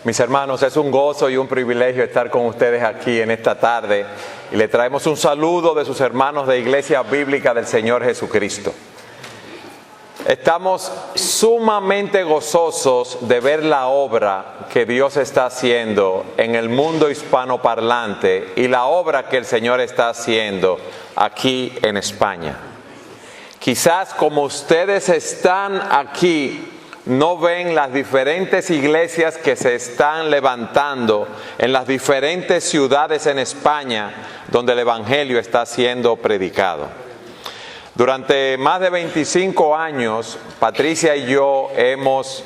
Mis hermanos, es un gozo y un privilegio estar con ustedes aquí en esta tarde y le traemos un saludo de sus hermanos de Iglesia Bíblica del Señor Jesucristo. Estamos sumamente gozosos de ver la obra que Dios está haciendo en el mundo hispanoparlante y la obra que el Señor está haciendo aquí en España. Quizás como ustedes están aquí, no ven las diferentes iglesias que se están levantando en las diferentes ciudades en España donde el Evangelio está siendo predicado. Durante más de 25 años, Patricia y yo hemos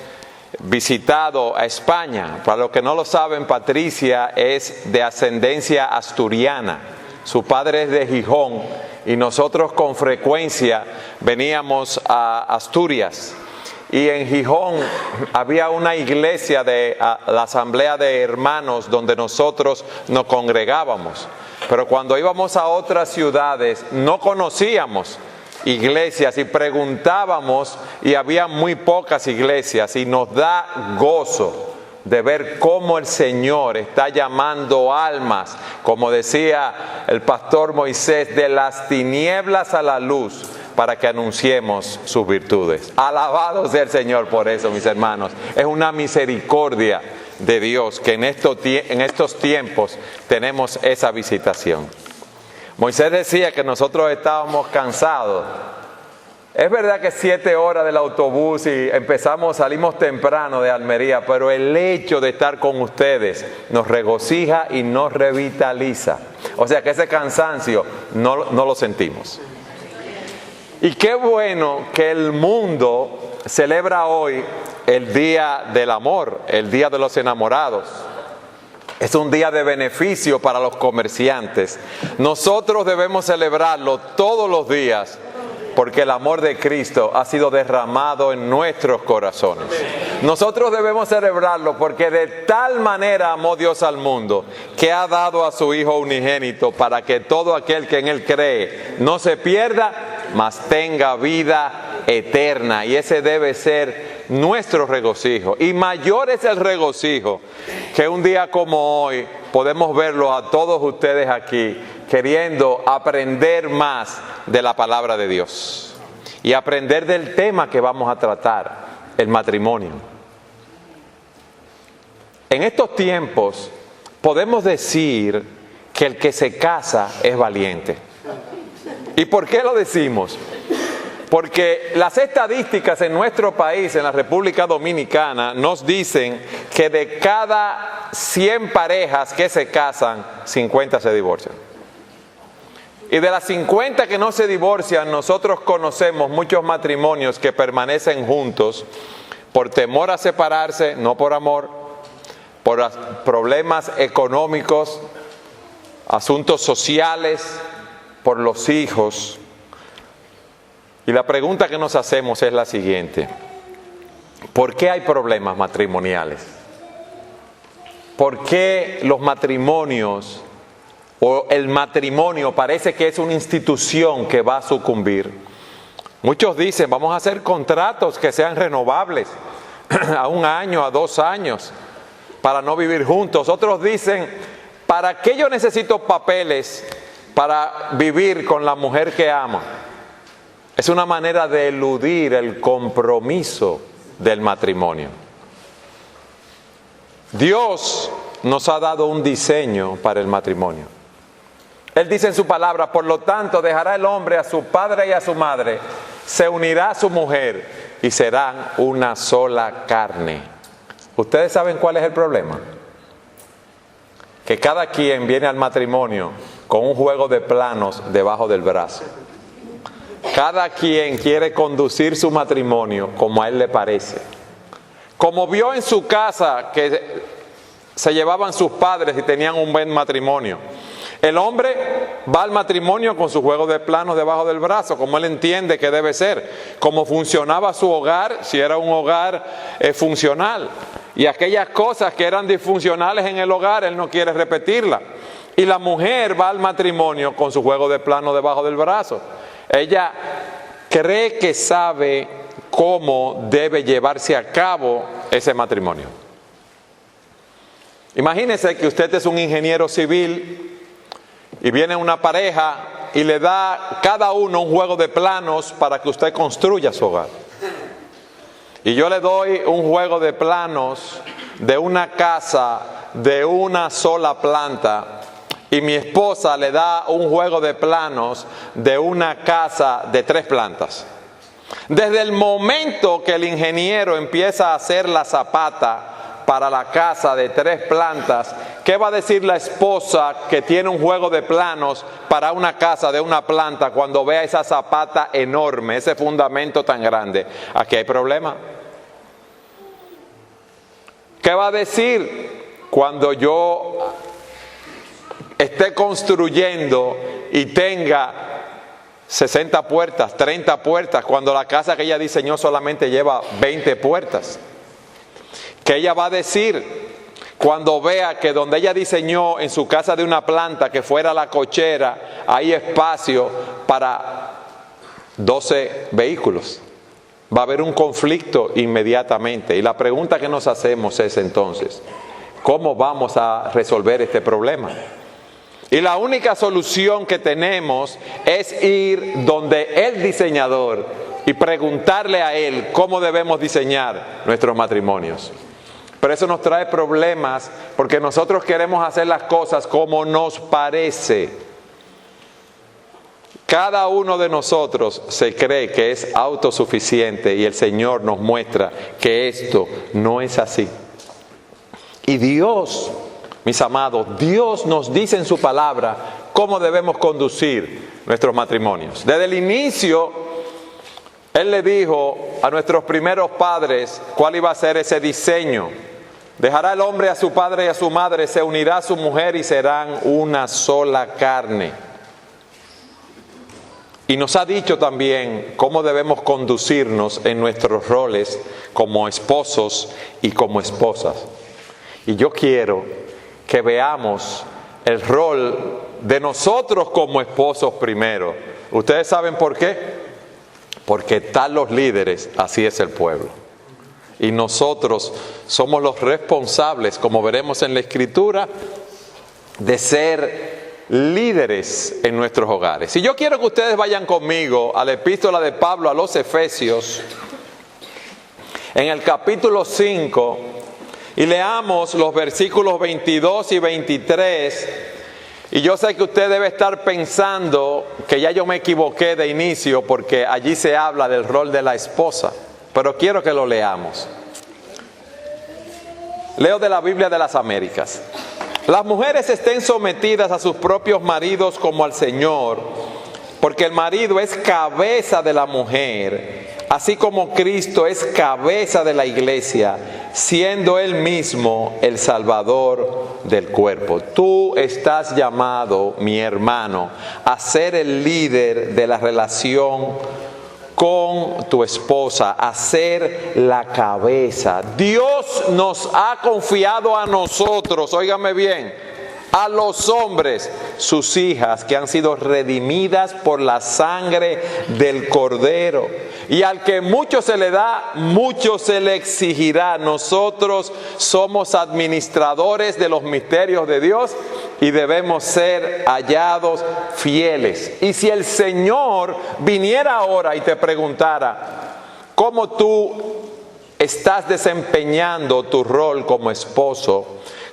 visitado a España. Para los que no lo saben, Patricia es de ascendencia asturiana. Su padre es de Gijón y nosotros con frecuencia veníamos a Asturias. Y en Gijón había una iglesia de la Asamblea de Hermanos donde nosotros nos congregábamos. Pero cuando íbamos a otras ciudades no conocíamos iglesias y preguntábamos y había muy pocas iglesias, y nos da gozo de ver cómo el Señor está llamando almas, como decía el pastor Moisés, de las tinieblas a la luz, para que anunciemos sus virtudes. Alabado sea el Señor por eso, mis hermanos. Es una misericordia de Dios que en estos tiempos tenemos esa visitación. Moisés decía que nosotros estábamos cansados. Es verdad que 7 horas del autobús y salimos temprano de Almería, pero el hecho de estar con ustedes nos regocija y nos revitaliza. O sea que ese cansancio no lo sentimos. Y qué bueno que el mundo celebra hoy el Día del Amor, el Día de los Enamorados. Es un día de beneficio para los comerciantes. Nosotros debemos celebrarlo todos los días porque el amor de Cristo ha sido derramado en nuestros corazones. Nosotros debemos celebrarlo porque de tal manera amó Dios al mundo que ha dado a su Hijo unigénito para que todo aquel que en Él cree no se pierda, mas tenga vida eterna. Y ese debe ser nuestro regocijo. Y mayor es el regocijo que un día como hoy podemos verlo a todos ustedes aquí queriendo aprender más de la palabra de Dios y aprender del tema que vamos a tratar, el matrimonio. En estos tiempos podemos decir que el que se casa es valiente. ¿Y por qué lo decimos? Porque las estadísticas en nuestro país, en la República Dominicana, nos dicen que de cada 100 parejas que se casan, 50 se divorcian. Y de las 50 que no se divorcian, nosotros conocemos muchos matrimonios que permanecen juntos por temor a separarse, no por amor, por problemas económicos, asuntos sociales, por los hijos. Y la pregunta que nos hacemos es la siguiente: ¿por qué hay problemas matrimoniales? ¿Por qué los matrimonios o el matrimonio parece que es una institución que va a sucumbir? Muchos dicen, vamos a hacer contratos que sean renovables a 1 año, a 2 años, para no vivir juntos. Otros dicen, ¿para qué yo necesito papeles para vivir con la mujer que amo? Es una manera de eludir el compromiso del matrimonio. Dios nos ha dado un diseño para el matrimonio. Él dice en su palabra, por lo tanto, dejará el hombre a su padre y a su madre, se unirá a su mujer y serán una sola carne. ¿Ustedes saben cuál es el problema? Que cada quien viene al matrimonio con un juego de planos debajo del brazo. Cada quien quiere conducir su matrimonio como a él le parece. Como vio en su casa que se llevaban sus padres y tenían un buen matrimonio. El hombre va al matrimonio con su juego de planos debajo del brazo, como él entiende que debe ser, como funcionaba su hogar, si era un hogar funcional. Y aquellas cosas que eran disfuncionales en el hogar, él no quiere repetirlas. Y la mujer va al matrimonio con su juego de planos debajo del brazo. Ella cree que sabe cómo debe llevarse a cabo ese matrimonio. Imagínese que usted es un ingeniero civil y viene una pareja y le da cada uno un juego de planos para que usted construya su hogar. Y yo le doy un juego de planos de una casa de una sola planta y mi esposa le da un juego de planos de una casa de 3 plantas. Desde el momento que el ingeniero empieza a hacer la zapata para la casa de 3 plantas, ¿qué va a decir la esposa que tiene un juego de planos para una casa de una planta cuando vea esa zapata enorme, ese fundamento tan grande? Aquí hay problema. ¿Qué va a decir cuando yo esté construyendo y tenga 60 puertas, 30 puertas, cuando la casa que ella diseñó solamente lleva 20 puertas? ¿Qué ella va a decir cuando vea que donde ella diseñó en su casa de una planta que fuera la cochera, hay espacio para 12 vehículos? Va a haber un conflicto inmediatamente. Y la pregunta que nos hacemos es entonces, ¿cómo vamos a resolver este problema? Y la única solución que tenemos es ir donde el diseñador y preguntarle a él cómo debemos diseñar nuestros matrimonios. Pero eso nos trae problemas porque nosotros queremos hacer las cosas como nos parece. Cada uno de nosotros se cree que es autosuficiente y el Señor nos muestra que esto no es así. Y Dios, mis amados, Dios nos dice en su palabra cómo debemos conducir nuestros matrimonios. Desde el inicio, Él le dijo a nuestros primeros padres cuál iba a ser ese diseño. Dejará el hombre a su padre y a su madre, se unirá a su mujer y serán una sola carne. Y nos ha dicho también cómo debemos conducirnos en nuestros roles como esposos y como esposas. Y yo quiero que veamos el rol de nosotros como esposos primero. ¿Ustedes saben por qué? Porque tal los líderes, así es el pueblo. Y nosotros somos los responsables, como veremos en la Escritura, de ser líderes en nuestros hogares. Y yo quiero que ustedes vayan conmigo a la epístola de Pablo a los Efesios, en el capítulo 5, y leamos los versículos 22 y 23. Y yo sé que usted debe estar pensando que ya yo me equivoqué de inicio porque allí se habla del rol de la esposa. Pero quiero que lo leamos. Leo de la Biblia de las Américas. Las mujeres estén sometidas a sus propios maridos como al Señor, porque el marido es cabeza de la mujer, así como Cristo es cabeza de la iglesia, siendo Él mismo el Salvador del cuerpo. Tú estás llamado, mi hermano, a ser el líder de la relación con tu esposa, a ser la cabeza. Dios nos ha confiado a nosotros, óigame bien, a los hombres, sus hijas que han sido redimidas por la sangre del Cordero. Y al que mucho se le da, mucho se le exigirá. Nosotros somos administradores de los misterios de Dios y debemos ser hallados fieles. Y si el Señor viniera ahora y te preguntara cómo tú estás desempeñando tu rol como esposo,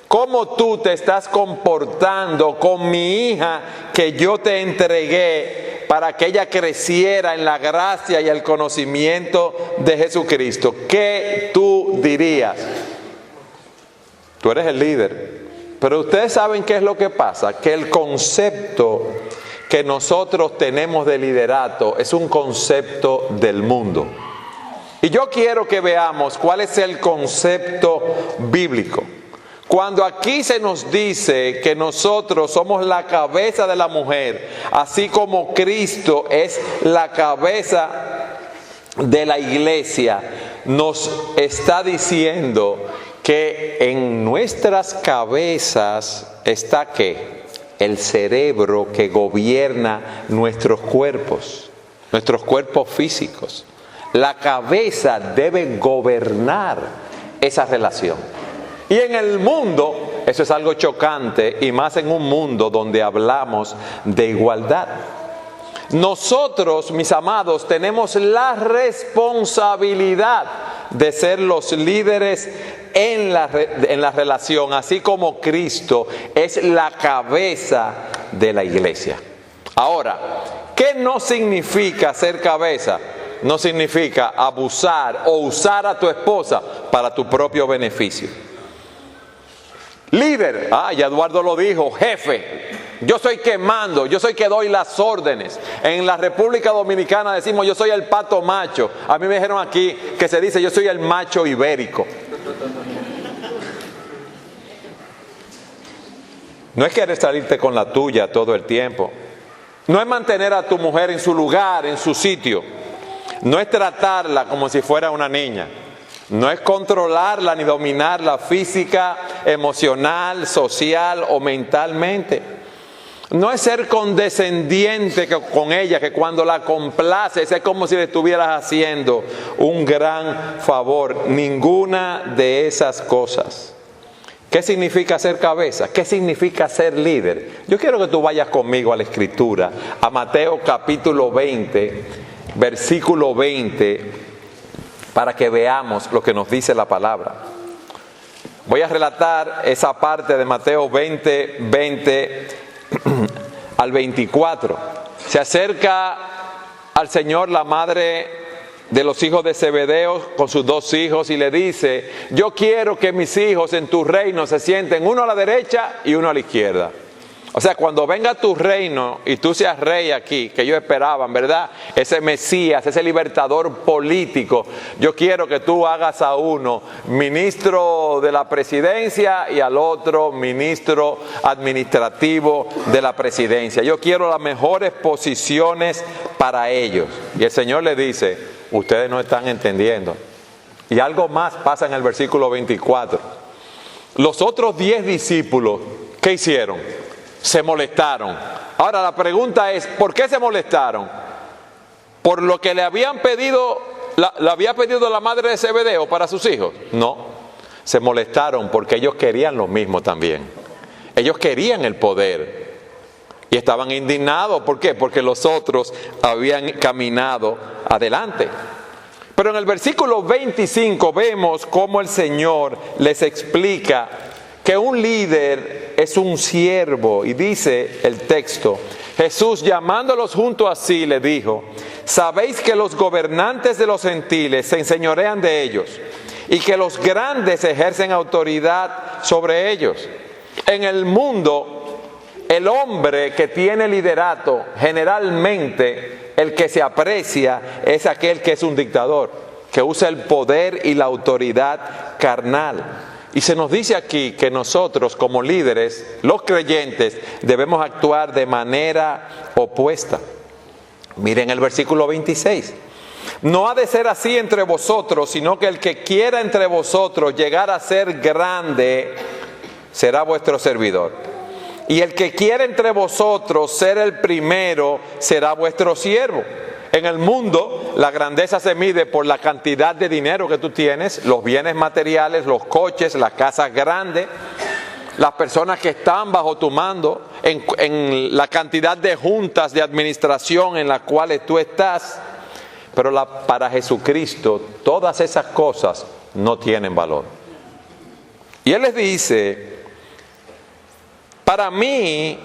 cómo tú te estás comportando con mi hija que yo te entregué para que ella creciera en la gracia y el conocimiento de Jesucristo, ¿qué tú dirías? Tú eres el líder. Pero ustedes saben qué es lo que pasa, que el concepto que nosotros tenemos de liderato es un concepto del mundo. Y yo quiero que veamos cuál es el concepto bíblico. Cuando aquí se nos dice que nosotros somos la cabeza de la mujer, así como Cristo es la cabeza de la iglesia, nos está diciendo que en nuestras cabezas está ¿qué? El cerebro que gobierna nuestros cuerpos físicos. La cabeza debe gobernar esa relación. Y en el mundo, eso es algo chocante, y más en un mundo donde hablamos de igualdad. Nosotros, mis amados, tenemos la responsabilidad de ser los líderes en la relación, así como Cristo es la cabeza de la iglesia. Ahora, ¿qué no significa ser cabeza? No significa abusar o usar a tu esposa para tu propio beneficio. Líder, ya Eduardo lo dijo, jefe, yo soy que mando, yo soy que doy las órdenes. En la República Dominicana decimos yo soy el pato macho. A mí me dijeron aquí que se dice yo soy el macho ibérico. No es querer salirte con la tuya todo el tiempo. No es mantener a tu mujer en su lugar, en su sitio. No es tratarla como si fuera una niña. No es controlarla ni dominarla física, emocional, social o mentalmente. No es ser condescendiente con ella, que cuando la complaces es como si le estuvieras haciendo un gran favor. Ninguna de esas cosas. ¿Qué significa ser cabeza? ¿Qué significa ser líder? Yo quiero que tú vayas conmigo a la Escritura, a Mateo capítulo 20, versículo 20, para que veamos lo que nos dice la palabra. Voy a relatar esa parte de Mateo 20, 20 al 24. Se acerca al Señor la madre de los hijos de Zebedeo con sus dos hijos y le dice: yo quiero que mis hijos en tu reino se sienten uno a la derecha y uno a la izquierda. O sea, cuando venga tu reino y tú seas rey aquí, que ellos esperaban, ¿verdad? Ese Mesías, ese libertador político, yo quiero que tú hagas a uno ministro de la presidencia y al otro ministro administrativo de la presidencia. Yo quiero las mejores posiciones para ellos. Y el Señor le dice: ustedes no están entendiendo. Y algo más pasa en el versículo 24. Los otros 10 discípulos, ¿qué hicieron? Se molestaron. Ahora la pregunta es, ¿por qué se molestaron? ¿Por lo que le habían pedido, le había pedido la madre de Zebedeo para sus hijos? No, se molestaron porque ellos querían lo mismo también. Ellos querían el poder y estaban indignados. ¿Por qué? Porque los otros habían caminado adelante. Pero en el versículo 25 vemos cómo el Señor les explica que un líder es un siervo, y dice el texto: Jesús, llamándolos junto a sí, le dijo: sabéis que los gobernantes de los gentiles se enseñorean de ellos, y que los grandes ejercen autoridad sobre ellos. En el mundo, el hombre que tiene liderato, generalmente el que se aprecia es aquel que es un dictador, que usa el poder y la autoridad carnal. Y se nos dice aquí que nosotros como líderes, los creyentes, debemos actuar de manera opuesta. Miren el versículo 26. No ha de ser así entre vosotros, sino que el que quiera entre vosotros llegar a ser grande, será vuestro servidor. Y el que quiera entre vosotros ser el primero, será vuestro siervo. En el mundo, la grandeza se mide por la cantidad de dinero que tú tienes, los bienes materiales, los coches, las casas grandes, las personas que están bajo tu mando, en la cantidad de juntas de administración en las cuales tú estás. Pero para Jesucristo, todas esas cosas no tienen valor. Y Él les dice: para mí,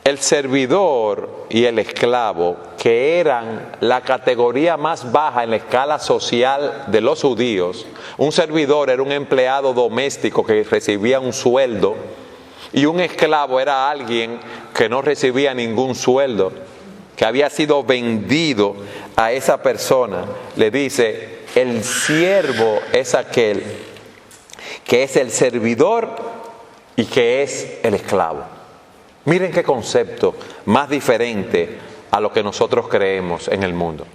el servidor y el esclavo, que eran la categoría más baja en la escala social de los judíos, un servidor era un empleado doméstico que recibía un sueldo, y un esclavo era alguien que no recibía ningún sueldo, que había sido vendido a esa persona. Le dice: el siervo es aquel que es el servidor y que es el esclavo. Miren qué concepto más diferente a lo que nosotros creemos en el mundo.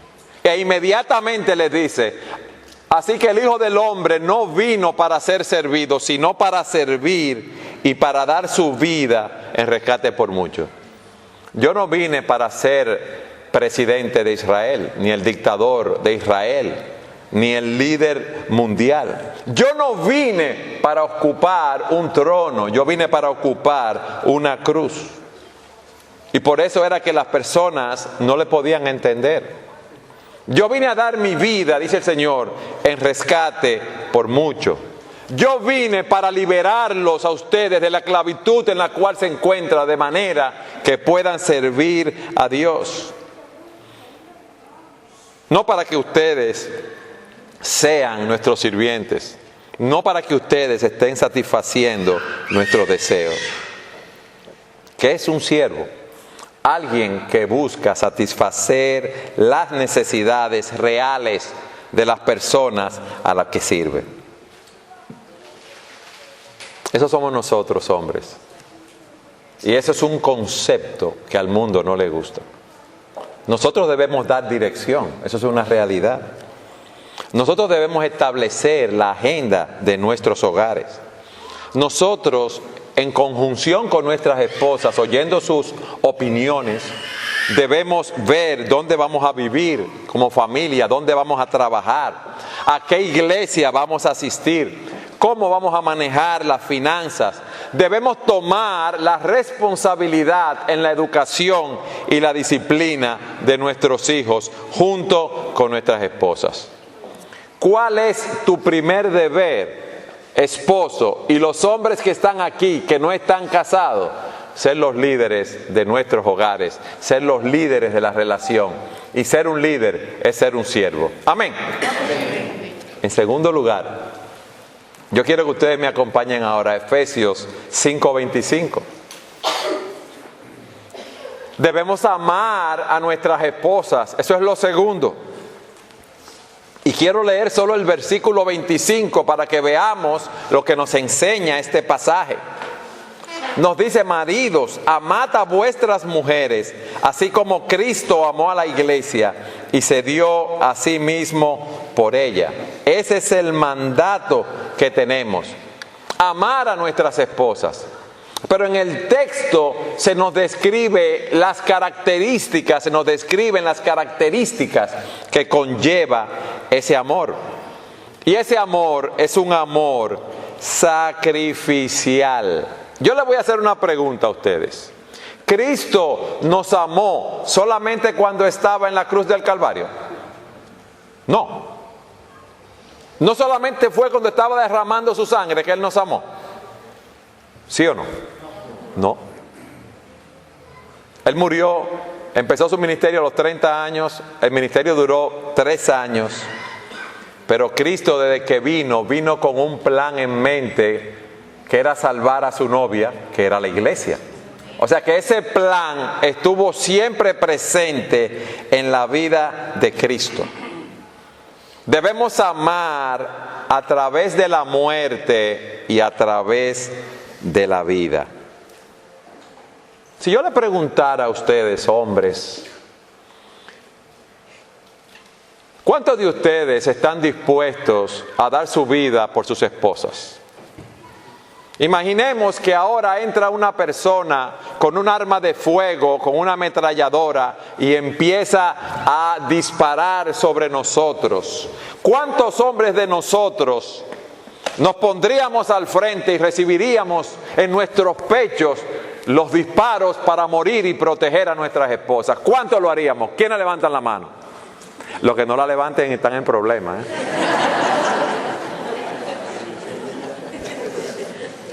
E inmediatamente les dice: así que el Hijo del Hombre no vino para ser servido, sino para servir y para dar su vida en rescate por muchos. Yo no vine para ser presidente de Israel, ni el dictador de Israel. ni el líder mundial. Yo no vine para ocupar un trono, yo vine para ocupar una cruz. Y por eso era que las personas no le podían entender. Yo vine a dar mi vida, dice el Señor, en rescate por mucho. Yo vine para liberarlos a ustedes de la esclavitud en la cual se encuentran, de manera que puedan servir a Dios. No para que ustedes sean nuestros sirvientes, no para que ustedes estén satisfaciendo nuestros deseos. ¿Qué es un siervo? Alguien que busca satisfacer las necesidades reales de las personas a las que sirve. Eso somos nosotros, hombres. Y eso es un concepto que al mundo no le gusta. Nosotros debemos dar dirección, eso es una realidad. Nosotros debemos establecer la agenda de nuestros hogares. Nosotros, en conjunción con nuestras esposas, oyendo sus opiniones, debemos ver dónde vamos a vivir como familia, dónde vamos a trabajar, a qué iglesia vamos a asistir, cómo vamos a manejar las finanzas. Debemos tomar la responsabilidad en la educación y la disciplina de nuestros hijos junto con nuestras esposas. ¿Cuál es tu primer deber, esposo? Y los hombres que están aquí, que no están casados, ser los líderes de nuestros hogares, ser los líderes de la relación. Y ser un líder es ser un siervo. Amén. En segundo lugar, yo quiero que ustedes me acompañen ahora a Efesios 5:25. Debemos amar a nuestras esposas, eso es lo segundo. Y quiero leer solo el versículo 25 para que veamos lo que nos enseña este pasaje. Nos dice: maridos, amad a vuestras mujeres, así como Cristo amó a la iglesia y se dio a sí mismo por ella. Ese es el mandato que tenemos, amar a nuestras esposas. Pero en el texto se nos describe las características, se nos describen las características que conlleva ese amor. Y ese amor es un amor sacrificial. Yo les voy a hacer una pregunta a ustedes. ¿Cristo nos amó solamente cuando estaba en la cruz del Calvario? No. No solamente fue cuando estaba derramando su sangre que Él nos amó. ¿Sí o no? No. Él murió, empezó su ministerio a los 30 años, el ministerio duró 3 años, pero Cristo desde que vino con un plan en mente, que era salvar a su novia, que era la iglesia. O sea que ese plan estuvo siempre presente en la vida de Cristo. Debemos amar a través de la muerte y a través de la vida. Si yo le preguntara a ustedes, hombres, ¿cuántos de ustedes están dispuestos a dar su vida por sus esposas? Imaginemos que ahora entra una persona con un arma de fuego, con una ametralladora y empieza a disparar sobre nosotros. ¿Cuántos hombres de nosotros nos pondríamos al frente y recibiríamos en nuestros pechos los disparos para morir y proteger a nuestras esposas? ¿Cuántos lo haríamos? ¿Quiénes levantan la mano? Los que no la levanten están en problemas,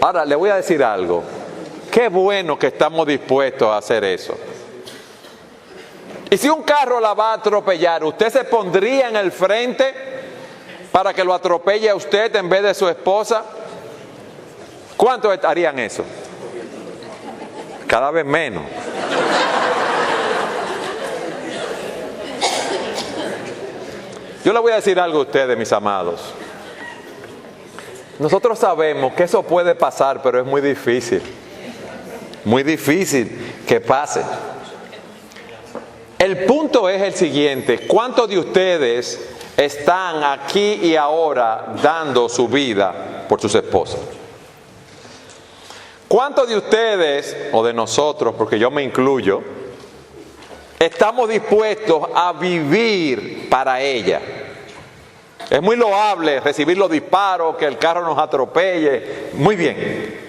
Ahora, le voy a decir algo. Qué bueno que estamos dispuestos a hacer eso. Y si un carro la va a atropellar, ¿usted se pondría en el frente para que lo atropelle a usted en vez de su esposa? ¿Cuántos harían eso? Cada vez menos. Yo le voy a decir algo a ustedes, mis amados. Nosotros sabemos que eso puede pasar, pero es muy difícil. Muy difícil que pase. El punto es el siguiente: ¿cuántos de ustedes están aquí y ahora dando su vida por sus esposas? ¿Cuántos de ustedes, o de nosotros, porque yo me incluyo, estamos dispuestos a vivir para ella? Es muy loable recibir los disparos, que el carro nos atropelle. Muy bien.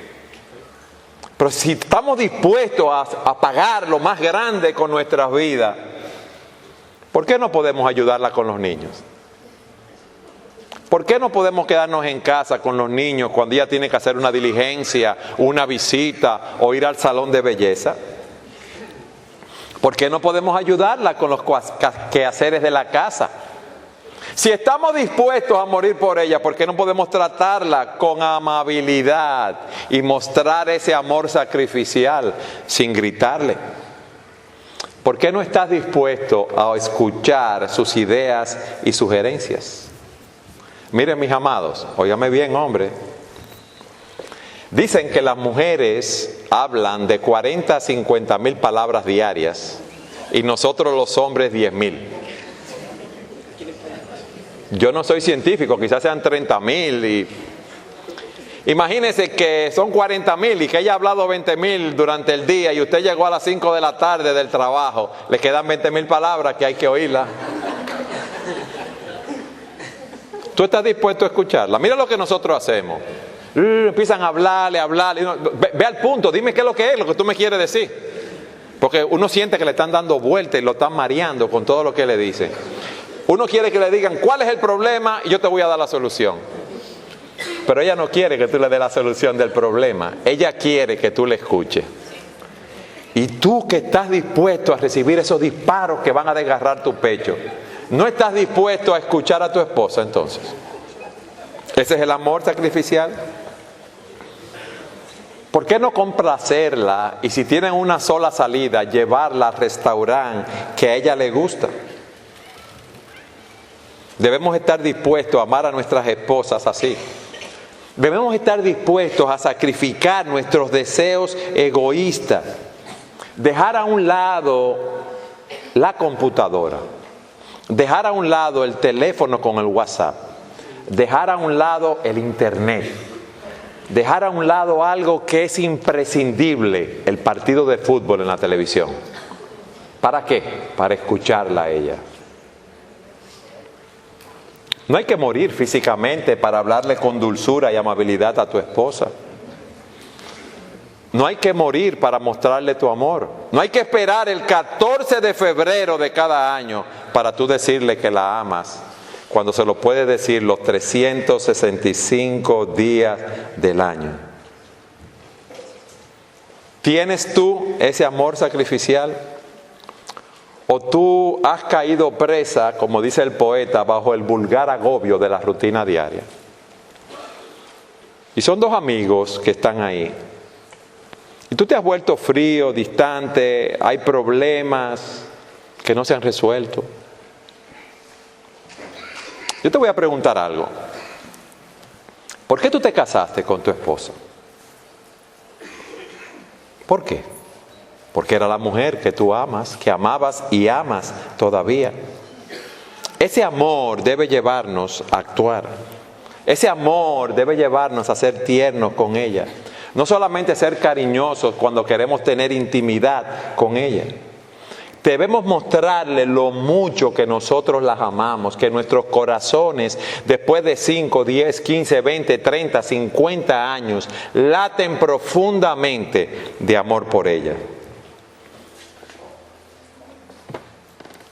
Pero si estamos dispuestos a pagar lo más grande con nuestras vidas, ¿por qué no podemos ayudarla con los niños? ¿Por qué no podemos quedarnos en casa con los niños cuando ella tiene que hacer una diligencia, una visita o ir al salón de belleza? ¿Por qué no podemos ayudarla con los quehaceres de la casa? Si estamos dispuestos a morir por ella, ¿por qué no podemos tratarla con amabilidad y mostrar ese amor sacrificial sin gritarle? ¿Por qué no estás dispuesto a escuchar sus ideas y sugerencias? Miren, mis amados, óigame bien, hombre. Dicen que las mujeres hablan de 40 a 50 mil palabras diarias y nosotros los hombres 10,000. Yo no soy científico, quizás sean 30,000. Imagínense que son 40,000 y que ella ha hablado 20,000 durante el día y usted llegó a las 5 de la tarde del trabajo. Le quedan 20,000 palabras que hay que oírlas. ¿Tú estás dispuesto a escucharla? Mira lo que nosotros hacemos. Empiezan a hablarle. Ve al punto, dime qué es lo que tú me quieres decir. Porque uno siente que le están dando vueltas y lo están mareando con todo lo que le dicen. Uno quiere que le digan cuál es el problema y yo te voy a dar la solución. Pero ella no quiere que tú le des la solución del problema. Ella quiere que tú le escuches. Y tú que estás dispuesto a recibir esos disparos que van a desgarrar tu pecho, ¿no estás dispuesto a escuchar a tu esposa entonces? ¿Ese es el amor sacrificial? ¿Por qué no complacerla y si tienen una sola salida, llevarla al restaurante que a ella le gusta? Debemos estar dispuestos a amar a nuestras esposas así. Debemos estar dispuestos a sacrificar nuestros deseos egoístas. Dejar a un lado la computadora. Dejar a un lado el teléfono con el WhatsApp. Dejar a un lado el internet. Dejar a un lado algo que es imprescindible, el partido de fútbol en la televisión. ¿Para qué? Para escucharla a ella. No hay que morir físicamente para hablarle con dulzura y amabilidad a tu esposa. No hay que morir para mostrarle tu amor. No hay que esperar el 14 de febrero de cada año para tú decirle que la amas, cuando se lo puedes decir los 365 días del año. ¿Tienes tú ese amor sacrificial? ¿O tú has caído presa, como dice el poeta, bajo el vulgar agobio de la rutina diaria? Y son dos amigos que están ahí. Y tú te has vuelto frío, distante, hay problemas que no se han resuelto. Yo te voy a preguntar algo. ¿Por qué tú te casaste con tu esposa? ¿Por qué? Porque era la mujer que tú amas, que amabas y amas todavía. Ese amor debe llevarnos a actuar. Ese amor debe llevarnos a ser tiernos con ella. No solamente ser cariñosos cuando queremos tener intimidad con ella. Debemos mostrarle lo mucho que nosotros las amamos, que nuestros corazones, después de 5, 10, 15, 20, 30, 50 años, laten profundamente de amor por ella.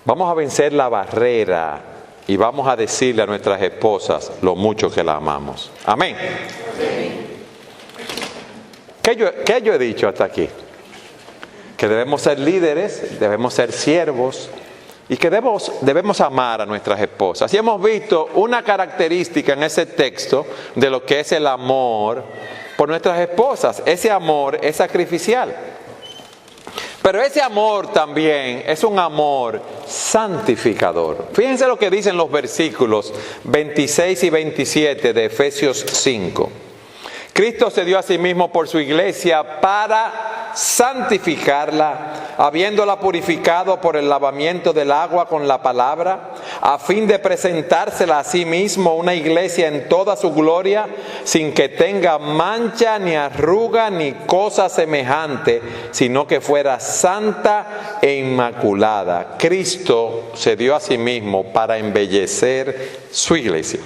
Vamos a vencer la barrera y vamos a decirle a nuestras esposas lo mucho que la amamos. Amén. ¿Qué yo he dicho hasta aquí? Que debemos ser líderes, debemos ser siervos y que debemos amar a nuestras esposas. Y hemos visto una característica en ese texto de lo que es el amor por nuestras esposas. Ese amor es sacrificial. Pero ese amor también es un amor santificador. Fíjense lo que dicen los versículos 26 y 27 de Efesios 5. Cristo se dio a sí mismo por su iglesia para santificarla, habiéndola purificado por el lavamiento del agua con la palabra, a fin de presentársela a sí mismo una iglesia en toda su gloria, sin que tenga mancha ni arruga ni cosa semejante, sino que fuera santa e inmaculada. Cristo se dio a sí mismo para embellecer su iglesia,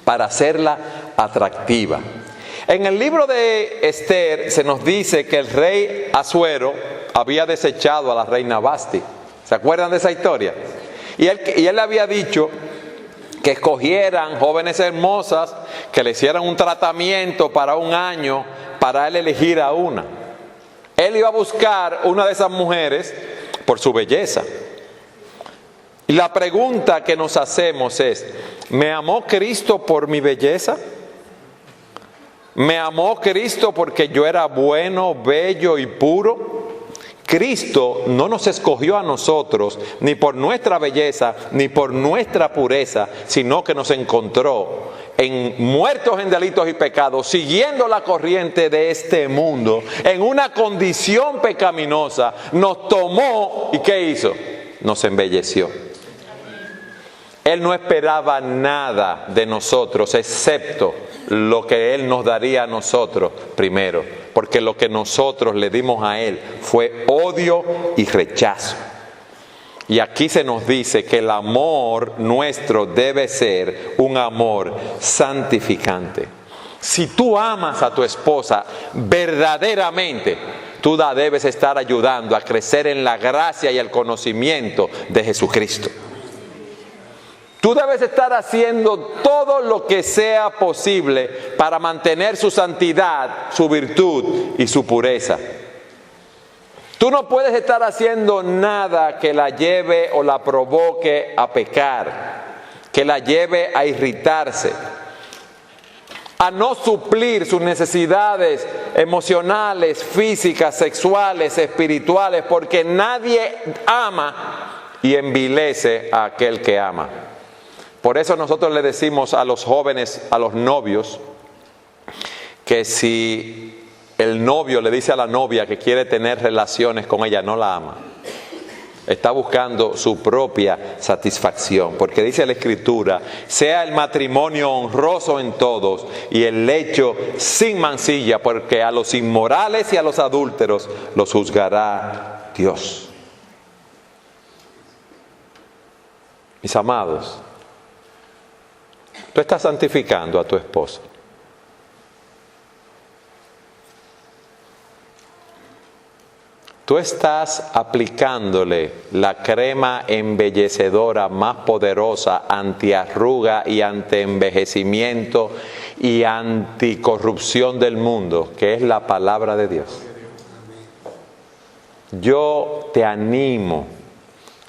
para hacerla atractiva. En el libro de Esther se nos dice que el rey Asuero había desechado a la reina Vasti. ¿Se acuerdan de esa historia? Y él le había dicho que escogieran jóvenes hermosas, que le hicieran un tratamiento para un año, para él elegir a una. Él iba a buscar una de esas mujeres por su belleza. Y la pregunta que nos hacemos es, ¿me amó Cristo por mi belleza? ¿Me amó Cristo porque yo era bueno, bello y puro? Cristo no nos escogió a nosotros ni por nuestra belleza ni por nuestra pureza, sino que nos encontró muertos en delitos y pecados, siguiendo la corriente de este mundo, en una condición pecaminosa. Nos tomó y ¿qué hizo? Nos embelleció. Él no esperaba nada de nosotros excepto lo que Él nos daría a nosotros primero, porque lo que nosotros le dimos a Él fue odio y rechazo. Y aquí se nos dice que el amor nuestro debe ser un amor santificante. Si tú amas a tu esposa verdaderamente, tú la debes estar ayudando a crecer en la gracia y el conocimiento de Jesucristo. Tú debes estar haciendo todo lo que sea posible para mantener su santidad, su virtud y su pureza. Tú no puedes estar haciendo nada que la lleve o la provoque a pecar, que la lleve a irritarse, a no suplir sus necesidades emocionales, físicas, sexuales, espirituales, porque nadie ama y envilece a aquel que ama. Por eso nosotros le decimos a los jóvenes, a los novios, que si el novio le dice a la novia que quiere tener relaciones con ella, no la ama. Está buscando su propia satisfacción, porque dice la Escritura, sea el matrimonio honroso en todos y el lecho sin mancilla, porque a los inmorales y a los adúlteros los juzgará Dios. Mis amados, tú estás santificando a tu esposa. Tú estás aplicándole la crema embellecedora más poderosa antiarruga y antienvejecimiento y anticorrupción del mundo, que es la palabra de Dios. Yo te animo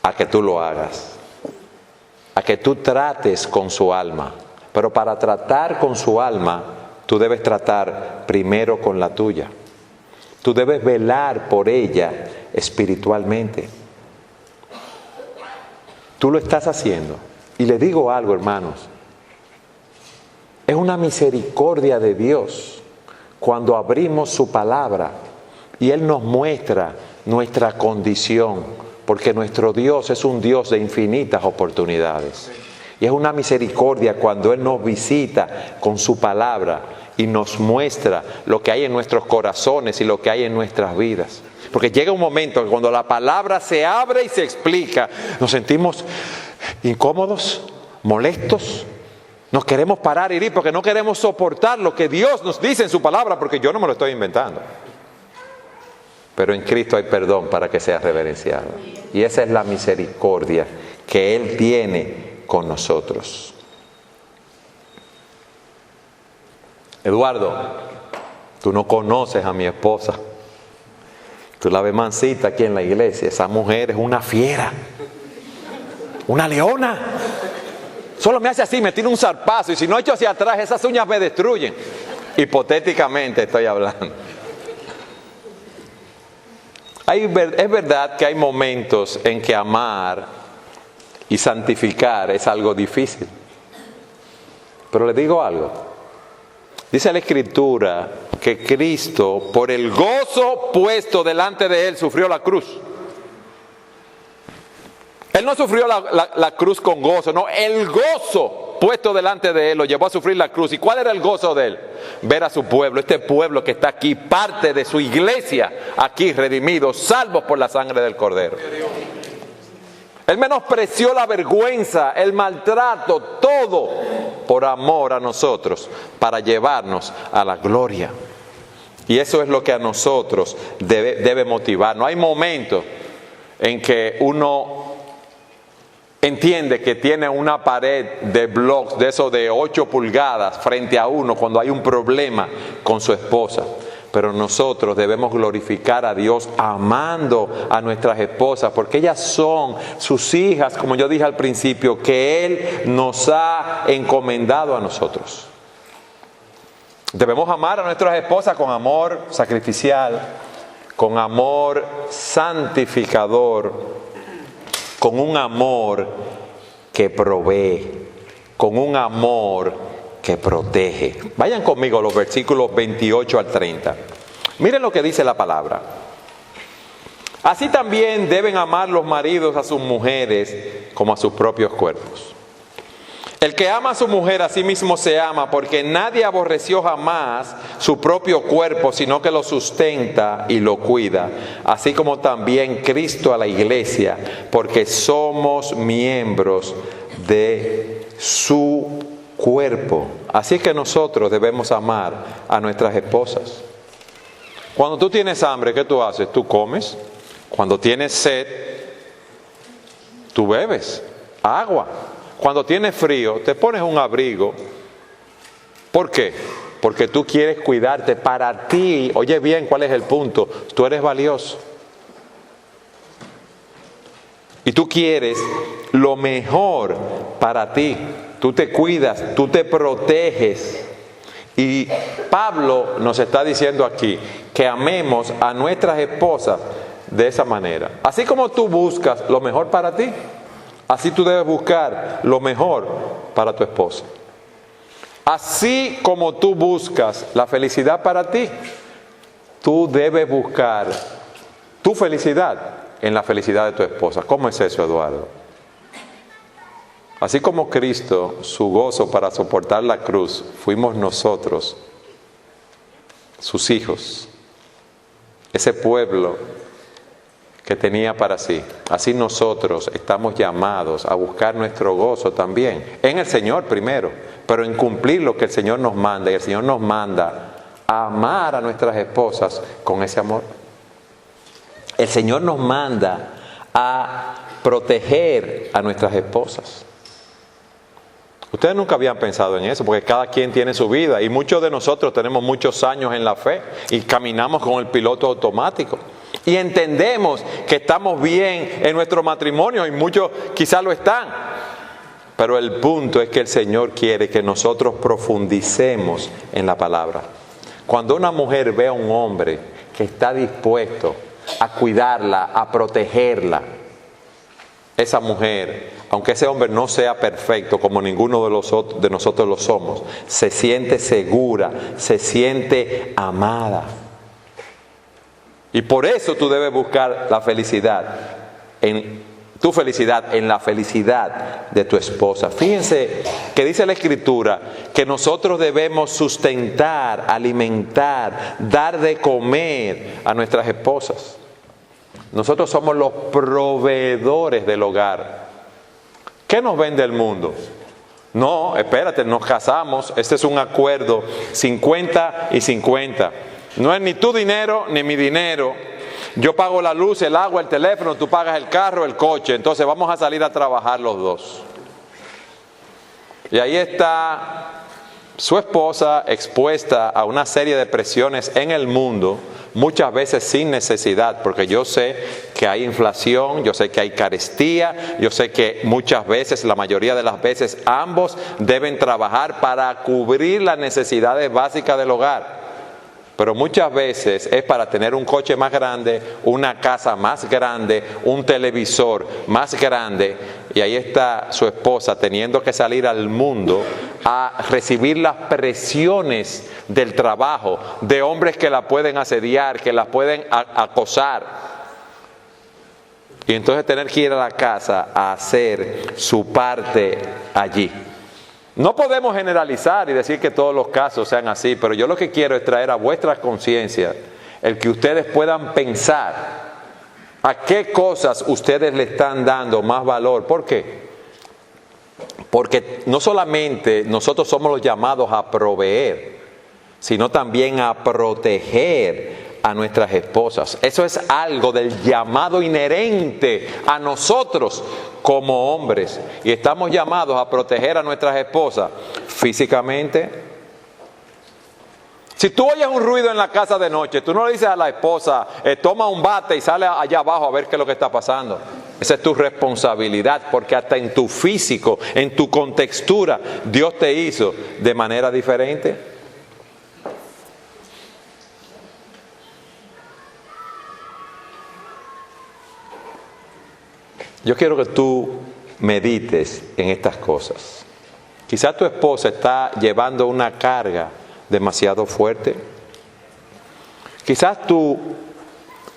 a que tú lo hagas, a que tú trates con su alma. Pero para tratar con su alma, tú debes tratar primero con la tuya. Tú debes velar por ella espiritualmente. Tú lo estás haciendo. Y le digo algo, hermanos. Es una misericordia de Dios cuando abrimos su palabra y Él nos muestra nuestra condición, porque nuestro Dios es un Dios de infinitas oportunidades. Y es una misericordia cuando Él nos visita con su palabra y nos muestra lo que hay en nuestros corazones y lo que hay en nuestras vidas. Porque llega un momento que cuando la palabra se abre y se explica, nos sentimos incómodos, molestos, nos queremos parar y ir porque no queremos soportar lo que Dios nos dice en su palabra, porque yo no me lo estoy inventando. Pero en Cristo hay perdón para que sea reverenciado. Y esa es la misericordia que Él tiene con nosotros. Eduardo, tú no conoces a mi esposa. Tú la ves mansita aquí en la iglesia. Esa mujer es una fiera, una leona. Solo me hace así, me tira un zarpazo, y si no echo hacia atrás, esas uñas me destruyen. Hipotéticamente estoy hablando. Es verdad que hay momentos en que amar y santificar es algo difícil. Pero le digo algo. Dice la Escritura que Cristo, por el gozo puesto delante de Él, sufrió la cruz. Él no sufrió la cruz con gozo, no, el gozo puesto delante de él, lo llevó a sufrir la cruz. ¿Y cuál era el gozo de él? Ver a su pueblo, este pueblo que está aquí, parte de su iglesia, aquí redimidos, salvos por la sangre del Cordero. Él menospreció la vergüenza, el maltrato, todo por amor a nosotros, para llevarnos a la gloria. Y eso es lo que a nosotros debe motivarnos. Hay momentos en que uno entiende que tiene una pared de blogs, de esos de 8 pulgadas, frente a uno cuando hay un problema con su esposa. Pero nosotros debemos glorificar a Dios amando a nuestras esposas, porque ellas son sus hijas, como yo dije al principio, que Él nos ha encomendado a nosotros. Debemos amar a nuestras esposas con amor sacrificial, con amor santificador, con un amor que provee, con un amor que protege. Vayan conmigo a los versículos 28 al 30. Miren lo que dice la palabra. Así también deben amar los maridos a sus mujeres como a sus propios cuerpos. El que ama a su mujer a sí mismo se ama, porque nadie aborreció jamás su propio cuerpo, sino que lo sustenta y lo cuida, así como también Cristo a la iglesia, porque somos miembros de su cuerpo. Así que nosotros debemos amar a nuestras esposas. Cuando tú tienes hambre, ¿qué tú haces? Tú comes. Cuando tienes sed, tú bebes agua. Cuando tienes frío, te pones un abrigo. ¿Por qué? Porque tú quieres cuidarte para ti. Oye bien, ¿cuál es el punto? Tú eres valioso. Y tú quieres lo mejor para ti. Tú te cuidas, tú te proteges. Y Pablo nos está diciendo aquí que amemos a nuestras esposas de esa manera. Así como tú buscas lo mejor para ti, así tú debes buscar lo mejor para tu esposa. Así como tú buscas la felicidad para ti, tú debes buscar tu felicidad en la felicidad de tu esposa. ¿Cómo es eso, Eduardo? Así como Cristo, su gozo para soportar la cruz, fuimos nosotros, sus hijos, ese pueblo que tenía para sí. Así nosotros estamos llamados a buscar nuestro gozo también, en el Señor primero, pero en cumplir lo que el Señor nos manda. Y el Señor nos manda a amar a nuestras esposas con ese amor. El Señor nos manda a proteger a nuestras esposas. Ustedes nunca habían pensado en eso, porque cada quien tiene su vida y muchos de nosotros tenemos muchos años en la fe y caminamos con el piloto automático y entendemos que estamos bien en nuestro matrimonio y muchos quizás lo están, pero el punto es que el Señor quiere que nosotros profundicemos en la palabra. Cuando una mujer ve a un hombre que está dispuesto a cuidarla, a protegerla, esa mujer, aunque ese hombre no sea perfecto como ninguno de nosotros lo somos, se siente segura, se siente amada. Y por eso tú debes buscar la felicidad, tu felicidad en la felicidad de tu esposa. Fíjense que dice la Escritura que nosotros debemos sustentar, alimentar, dar de comer a nuestras esposas. Nosotros somos los proveedores del hogar. ¿Qué nos vende el mundo? No, espérate, nos casamos, este es un acuerdo 50 y 50. No es ni tu dinero ni mi dinero. Yo pago la luz, el agua, el teléfono, tú pagas el carro, el coche. Entonces vamos a salir a trabajar los dos. Y ahí está su esposa expuesta a una serie de presiones en el mundo, muchas veces sin necesidad, porque yo sé que hay inflación, yo sé que hay carestía, yo sé que muchas veces, la mayoría de las veces, ambos deben trabajar para cubrir las necesidades básicas del hogar. Pero muchas veces es para tener un coche más grande, una casa más grande, un televisor más grande. Y ahí está su esposa teniendo que salir al mundo a recibir las presiones del trabajo, de hombres que la pueden asediar, que la pueden acosar. Y entonces tener que ir a la casa a hacer su parte allí. No podemos generalizar y decir que todos los casos sean así, pero yo lo que quiero es traer a vuestra conciencia el que ustedes puedan pensar a qué cosas ustedes le están dando más valor. ¿Por qué? Porque no solamente nosotros somos los llamados a proveer, sino también a proteger a nuestras esposas. Eso es algo del llamado inherente a nosotros como hombres. Y estamos llamados a proteger a nuestras esposas físicamente. Si tú oyes un ruido en la casa de noche, tú no le dices a la esposa, toma un bate y sale allá abajo a ver qué es lo que está pasando. Esa es tu responsabilidad, porque hasta en tu físico, en tu contextura, Dios te hizo de manera diferente. Yo quiero que tú medites en estas cosas. Quizás tu esposa está llevando una carga demasiado fuerte. Quizás tú,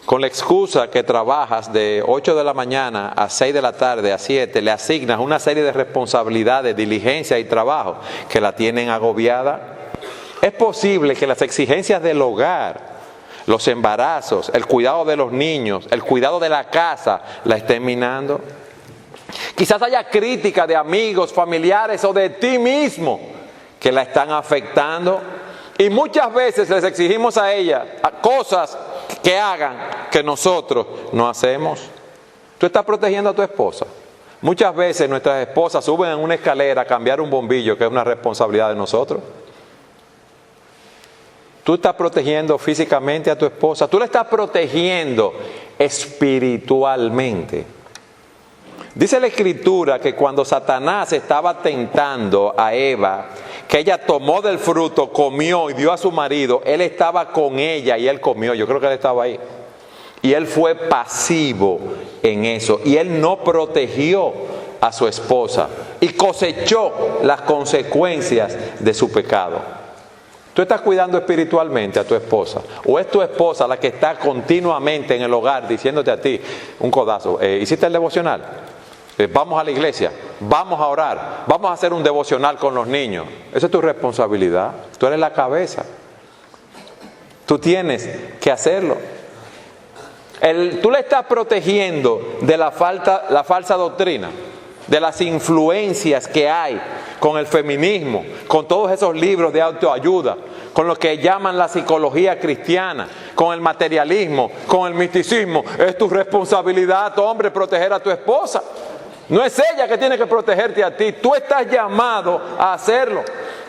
con la excusa que trabajas de 8 de la mañana a 6 de la tarde, a 7, le asignas una serie de responsabilidades, diligencia y trabajo que la tienen agobiada. Es posible que las exigencias del hogar, los embarazos, el cuidado de los niños, el cuidado de la casa, la estén minando. Quizás haya crítica de amigos, familiares o de ti mismo que la están afectando. Y muchas veces les exigimos a ella cosas que hagan que nosotros no hacemos. Tú estás protegiendo a tu esposa. Muchas veces nuestras esposas suben en una escalera a cambiar un bombillo, que es una responsabilidad de nosotros. Tú estás protegiendo físicamente a tu esposa. Tú la estás protegiendo espiritualmente. Dice la Escritura que cuando Satanás estaba tentando a Eva, que ella tomó del fruto, comió y dio a su marido, él estaba con ella y él comió. Yo creo que él estaba ahí. Y él fue pasivo en eso. Y él no protegió a su esposa y cosechó las consecuencias de su pecado. ¿Tú estás cuidando espiritualmente a tu esposa? ¿O es tu esposa la que está continuamente en el hogar diciéndote a ti un codazo? ¿Hiciste el devocional? Vamos a la iglesia, vamos a orar, vamos a hacer un devocional con los niños. Esa es tu responsabilidad. Tú eres la cabeza. Tú tienes que hacerlo. Tú le estás protegiendo de la falsa doctrina, de las influencias que hay con el feminismo, con todos esos libros de autoayuda, con lo que llaman la psicología cristiana, con el materialismo, con el misticismo. Es tu responsabilidad, hombre, proteger a tu esposa. No es ella que tiene que protegerte a ti. Tú estás llamado a hacerlo,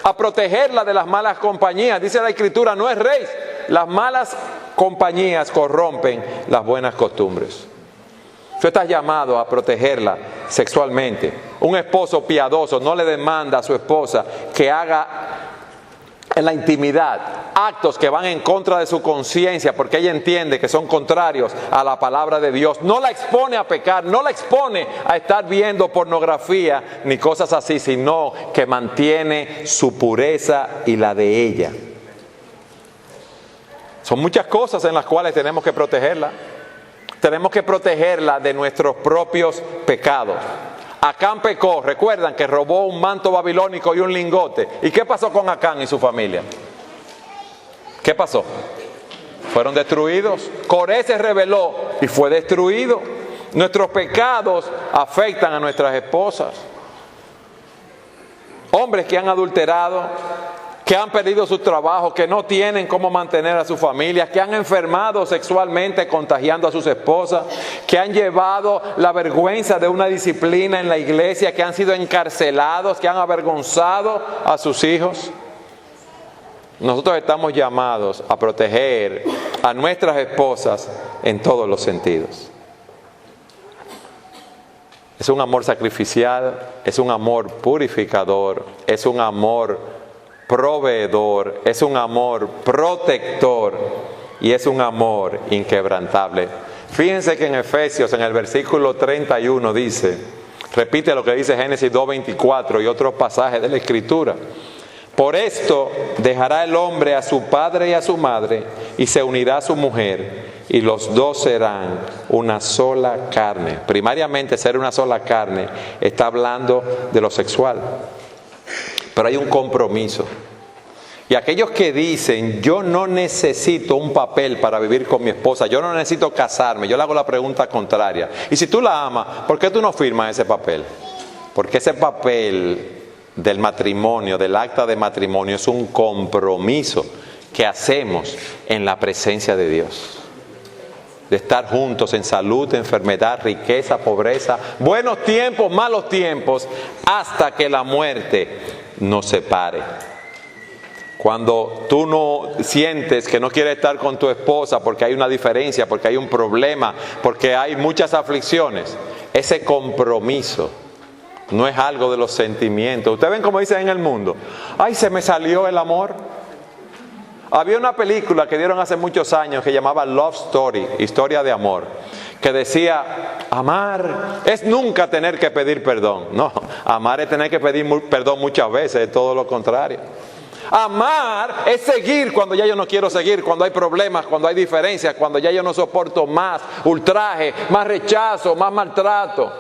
a protegerla de las malas compañías. Dice la Escritura, no es rey. Las malas compañías corrompen las buenas costumbres. Tú estás llamado a protegerla sexualmente. Un esposo piadoso no le demanda a su esposa que haga en la intimidad actos que van en contra de su conciencia, porque ella entiende que son contrarios a la palabra de Dios. No la expone a pecar, no la expone a estar viendo pornografía ni cosas así, sino que mantiene su pureza y la de ella. Son muchas cosas en las cuales tenemos que protegerla. Tenemos que protegerla de nuestros propios pecados. Acán pecó, recuerdan que robó un manto babilónico y un lingote. ¿Y qué pasó con Acán y su familia? ¿Qué pasó? Fueron destruidos. Coré se rebeló y fue destruido. Nuestros pecados afectan a nuestras esposas. Hombres que han adulterado, que han perdido su trabajo, que no tienen cómo mantener a sus familias, que han enfermado sexualmente contagiando a sus esposas, que han llevado la vergüenza de una disciplina en la iglesia, que han sido encarcelados, que han avergonzado a sus hijos. Nosotros estamos llamados a proteger a nuestras esposas en todos los sentidos. Es un amor sacrificial, es un amor purificador, es un amor proveedor, es un amor protector y es un amor inquebrantable. Fíjense que en Efesios, en el versículo 31 dice, repite lo que dice Génesis 2:24 y otros pasajes de la Escritura. Por esto dejará el hombre a su padre y a su madre y se unirá a su mujer y los dos serán una sola carne. Primariamente ser una sola carne está hablando de lo sexual. Pero hay un compromiso. Y aquellos que dicen, yo no necesito un papel para vivir con mi esposa, yo no necesito casarme, yo le hago la pregunta contraria. Y si tú la amas, ¿por qué tú no firmas ese papel? Porque ese papel del matrimonio, del acta de matrimonio, es un compromiso que hacemos en la presencia de Dios. De estar juntos en salud, enfermedad, riqueza, pobreza, buenos tiempos, malos tiempos, hasta que la muerte nos separe. Cuando tú no sientes que no quieres estar con tu esposa porque hay una diferencia, porque hay un problema, porque hay muchas aflicciones, ese compromiso no es algo de los sentimientos. Ustedes ven como dicen en el mundo, ay, se me salió el amor. Había una película que dieron hace muchos años que llamaba Love Story, historia de amor, que decía, amar es nunca tener que pedir perdón. No, amar es tener que pedir perdón muchas veces, es todo lo contrario. Amar es seguir cuando ya yo no quiero seguir, cuando hay problemas, cuando hay diferencias, cuando ya yo no soporto más ultraje, más rechazo, más maltrato.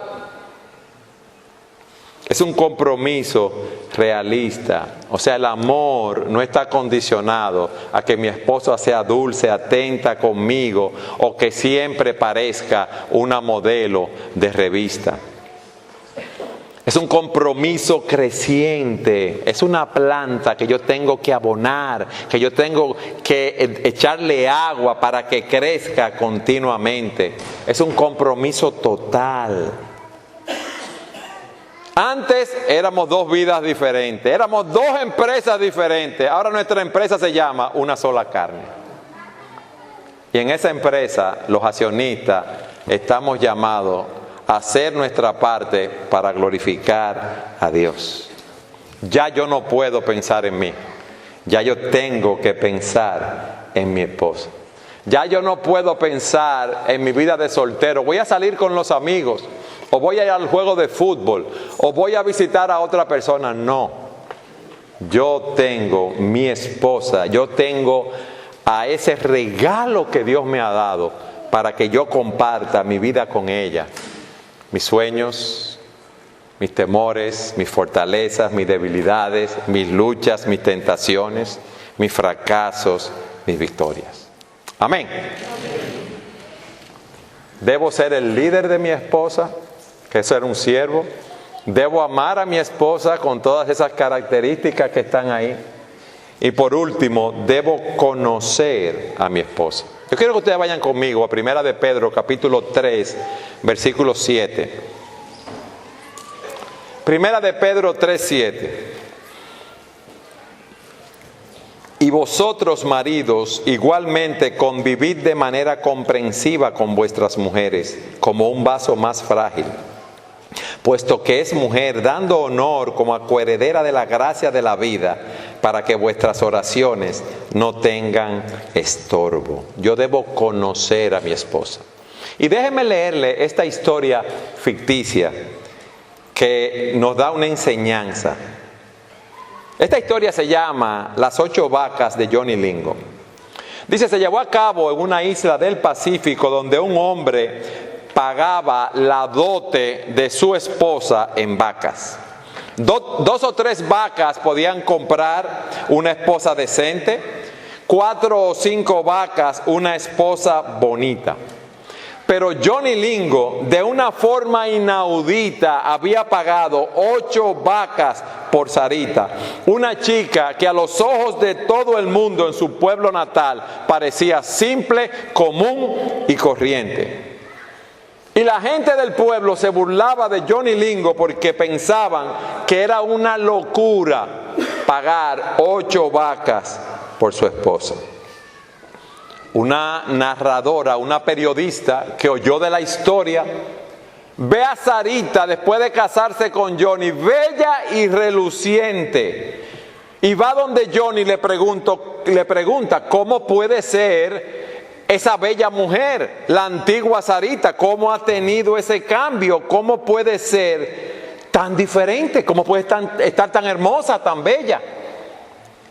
Es un compromiso realista. O sea, el amor no está condicionado a que mi esposa sea dulce, atenta conmigo o que siempre parezca una modelo de revista. Es un compromiso creciente, es una planta que yo tengo que abonar, que yo tengo que echarle agua para que crezca continuamente. Es un compromiso total. Antes éramos dos vidas diferentes, éramos dos empresas diferentes. Ahora nuestra empresa se llama Una Sola Carne. Y en esa empresa los accionistas estamos llamados a hacer nuestra parte para glorificar a Dios. Ya yo no puedo pensar en mí, ya yo tengo que pensar en mi esposa. Ya yo no puedo pensar en mi vida de soltero, voy a salir con los amigos, o voy a ir al juego de fútbol, o voy a visitar a otra persona. No, yo tengo mi esposa, yo tengo a ese regalo que Dios me ha dado para que yo comparta mi vida con ella. Mis sueños, mis temores, mis fortalezas, mis debilidades, mis luchas, mis tentaciones, mis fracasos, mis victorias. Amén. Debo ser el líder de mi esposa, que es ser un siervo. Debo amar a mi esposa con todas esas características que están ahí. Y por último, debo conocer a mi esposa. Yo quiero que ustedes vayan conmigo a 1 de Pedro, capítulo 3, versículo 7. 1 de Pedro 3, 7. Y vosotros, maridos, igualmente convivid de manera comprensiva con vuestras mujeres, como un vaso más frágil, puesto que es mujer, dando honor como a coheredera de la gracia de la vida, para que vuestras oraciones no tengan estorbo. Yo debo conocer a mi esposa. Y déjenme leerle esta historia ficticia que nos da una enseñanza. Esta historia se llama Las 8 vacas de Johnny Lingo. Dice, se llevó a cabo en una isla del Pacífico donde un hombre pagaba la dote de su esposa en vacas. Dos o tres vacas podían comprar una esposa decente, 4 o 5 vacas una esposa bonita. Pero Johnny Lingo, de una forma inaudita, había pagado 8 vacas por Sarita, una chica que a los ojos de todo el mundo en su pueblo natal parecía simple, común y corriente. Y la gente del pueblo se burlaba de Johnny Lingo porque pensaban que era una locura pagar 8 vacas por su esposa. Una narradora, una periodista que oyó de la historia, ve a Sarita después de casarse con Johnny, bella y reluciente. Y va donde Johnny le pregunta, ¿cómo puede ser esa bella mujer, la antigua Sarita? ¿Cómo ha tenido ese cambio? ¿Cómo puede ser tan diferente? ¿Cómo puede estar tan hermosa, tan bella?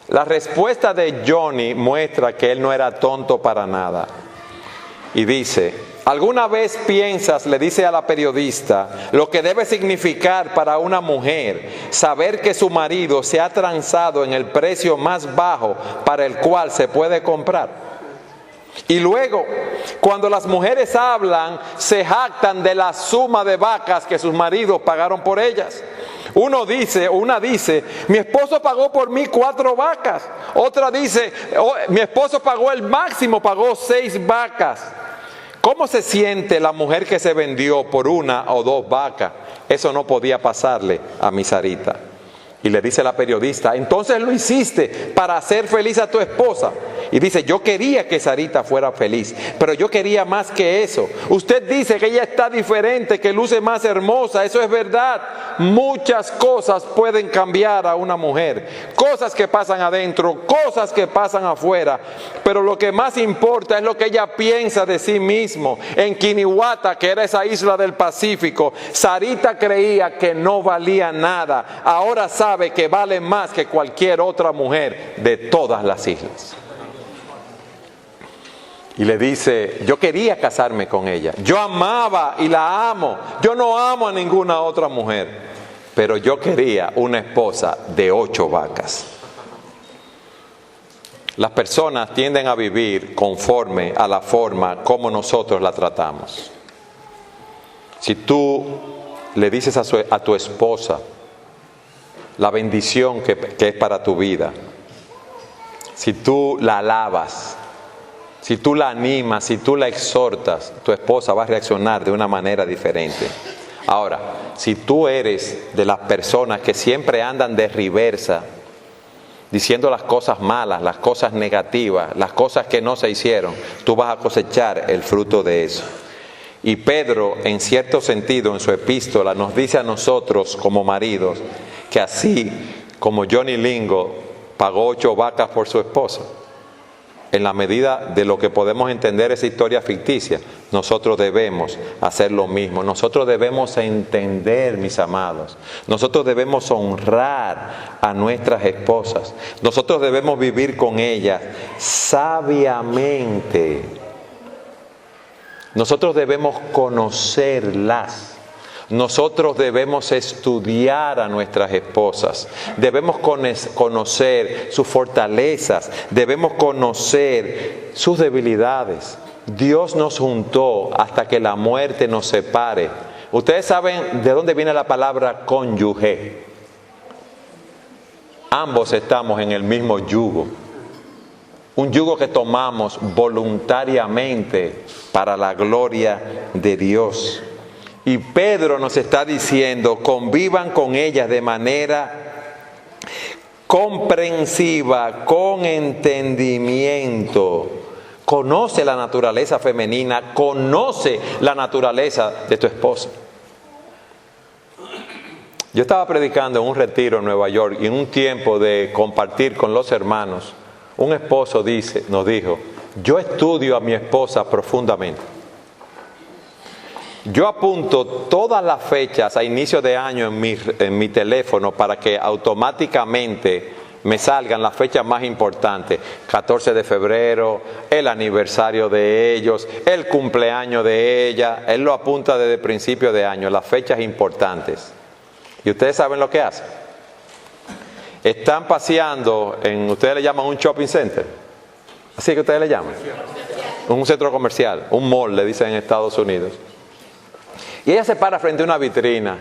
La respuesta de Johnny muestra que él no era tonto para nada. Y dice, ¿Alguna vez piensas, le dice a la periodista, lo que debe significar para una mujer saber que su marido se ha transado en el precio más bajo para el cual se puede comprar? Y luego, cuando las mujeres hablan, se jactan de la suma de vacas que sus maridos pagaron por ellas. Una dice, mi esposo pagó por mí 4 vacas. Otra dice, mi esposo pagó el máximo, pagó 6 vacas. ¿Cómo se siente la mujer que se vendió por 1 o 2 vacas? Eso no podía pasarle a mi Sarita. Y le dice la periodista, entonces lo hiciste para hacer feliz a tu esposa. Y dice, yo quería que Sarita fuera feliz, pero yo quería más que eso. Usted dice que ella está diferente, que luce más hermosa, eso es verdad. Muchas cosas pueden cambiar a una mujer. Cosas que pasan adentro, cosas que pasan afuera. Pero lo que más importa es lo que ella piensa de sí mismo. En Kiniwata, que era esa isla del Pacífico, Sarita creía que no valía nada. Ahora sabe que vale más que cualquier otra mujer de todas las islas. Y le dice, yo quería casarme con ella, yo amaba y la amo, yo no amo a ninguna otra mujer, pero yo quería una esposa de 8 vacas. Las personas tienden a vivir conforme a la forma como nosotros la tratamos. Si tú le dices a tu esposa la bendición que es para tu vida, si tú la alabas, si tú la animas, si tú la exhortas, tu esposa va a reaccionar de una manera diferente. Ahora, si tú eres de las personas que siempre andan de reversa, diciendo las cosas malas, las cosas negativas, las cosas que no se hicieron, tú vas a cosechar el fruto de eso. Y Pedro, en cierto sentido, en su epístola, nos dice a nosotros como maridos, que así como Johnny Lingo pagó 8 vacas por su esposa, en la medida de lo que podemos entender esa historia ficticia, nosotros debemos hacer lo mismo. Nosotros debemos entender, mis amados. Nosotros debemos honrar a nuestras esposas. Nosotros debemos vivir con ellas sabiamente. Nosotros debemos conocerlas. Nosotros debemos estudiar a nuestras esposas, debemos conocer sus fortalezas, debemos conocer sus debilidades. Dios nos juntó hasta que la muerte nos separe. Ustedes saben de dónde viene la palabra cónyuge. Ambos estamos en el mismo yugo. Un yugo que tomamos voluntariamente para la gloria de Dios. Y Pedro nos está diciendo, convivan con ellas de manera comprensiva, con entendimiento. Conoce la naturaleza femenina, conoce la naturaleza de tu esposa. Yo estaba predicando en un retiro en Nueva York y en un tiempo de compartir con los hermanos, un esposo nos dijo, yo estudio a mi esposa profundamente. Yo apunto todas las fechas a inicio de año en mi teléfono para que automáticamente me salgan las fechas más importantes. 14 de febrero, el aniversario de ellos, el cumpleaños de ella. Él lo apunta desde el principio de año, las fechas importantes. ¿Y ustedes saben lo que hacen? Están paseando ustedes le llaman un shopping center. ¿Así que ustedes le llaman? Un centro comercial, un mall, le dicen en Estados Unidos. Y ella se para frente a una vitrina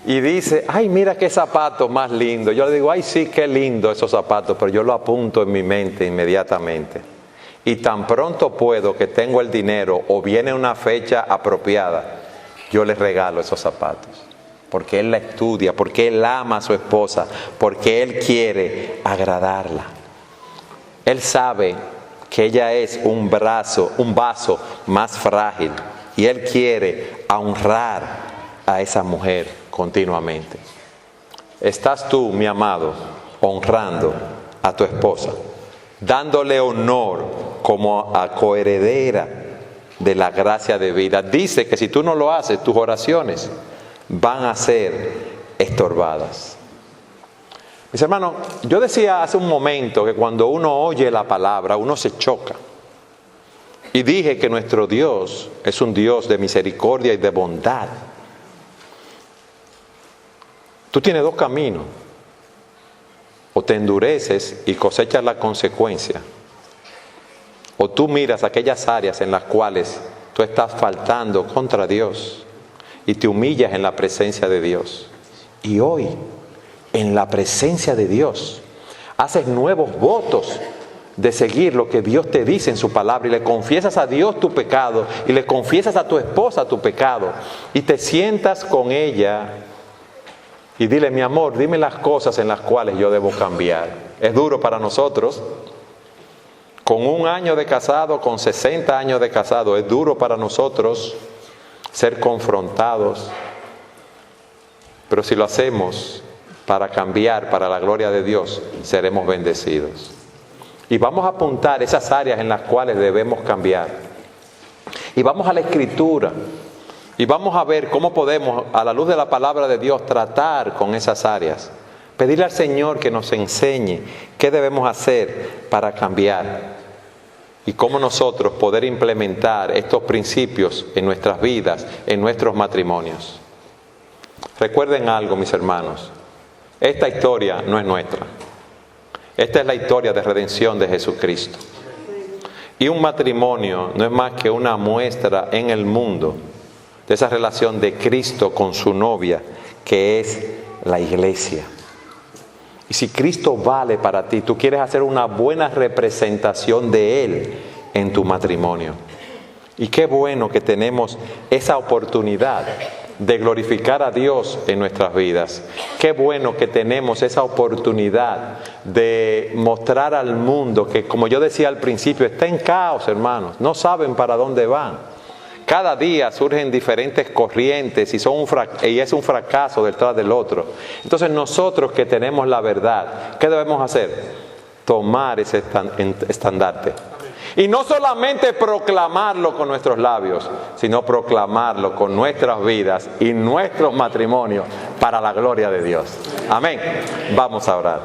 y dice, ay, mira qué zapatos más lindos. Yo le digo, ay, sí, qué lindo esos zapatos, pero yo lo apunto en mi mente inmediatamente. Y tan pronto puedo, que tengo el dinero o viene una fecha apropiada, yo le regalo esos zapatos. Porque él la estudia, porque él ama a su esposa, porque él quiere agradarla. Él sabe que ella es un vaso más frágil. Y él quiere honrar a esa mujer continuamente. ¿Estás tú, mi amado, honrando a tu esposa? Dándole honor como a coheredera de la gracia de vida. Dice que si tú no lo haces, tus oraciones van a ser estorbadas. Mis hermanos, yo decía hace un momento que cuando uno oye la palabra, uno se choca. Y dije que nuestro Dios es un Dios de misericordia y de bondad. Tú tienes dos caminos. O te endureces y cosechas la consecuencia, o tú miras aquellas áreas en las cuales tú estás faltando contra Dios y te humillas en la presencia de Dios. Y hoy, en la presencia de Dios, haces nuevos votos de seguir lo que Dios te dice en su palabra, y le confiesas a Dios tu pecado, y le confiesas a tu esposa tu pecado, y te sientas con ella y dile: mi amor, dime las cosas en las cuales yo debo cambiar. Es duro para nosotros, con 1 año de casado, con 60 años de casado, es duro para nosotros ser confrontados, pero si lo hacemos para cambiar, para la gloria de Dios, seremos bendecidos. Y vamos a apuntar esas áreas en las cuales debemos cambiar. Y vamos a la Escritura. Y vamos a ver cómo podemos, a la luz de la palabra de Dios, tratar con esas áreas. Pedirle al Señor que nos enseñe qué debemos hacer para cambiar. Y cómo nosotros poder implementar estos principios en nuestras vidas, en nuestros matrimonios. Recuerden algo, mis hermanos. Esta historia no es nuestra. Esta es la historia de redención de Jesucristo. Y un matrimonio no es más que una muestra en el mundo de esa relación de Cristo con su novia, que es la iglesia. Y si Cristo vale para ti, tú quieres hacer una buena representación de Él en tu matrimonio. Y qué bueno que tenemos esa oportunidad de glorificar a Dios en nuestras vidas. Qué bueno que tenemos esa oportunidad de mostrar al mundo que, como yo decía al principio, está en caos, hermanos. No saben para dónde van. Cada día surgen diferentes corrientes y es un fracaso detrás del otro. Entonces nosotros que tenemos la verdad, ¿qué debemos hacer? Tomar ese estandarte. Y no solamente proclamarlo con nuestros labios, sino proclamarlo con nuestras vidas y nuestros matrimonios para la gloria de Dios. Amén. Vamos a orar.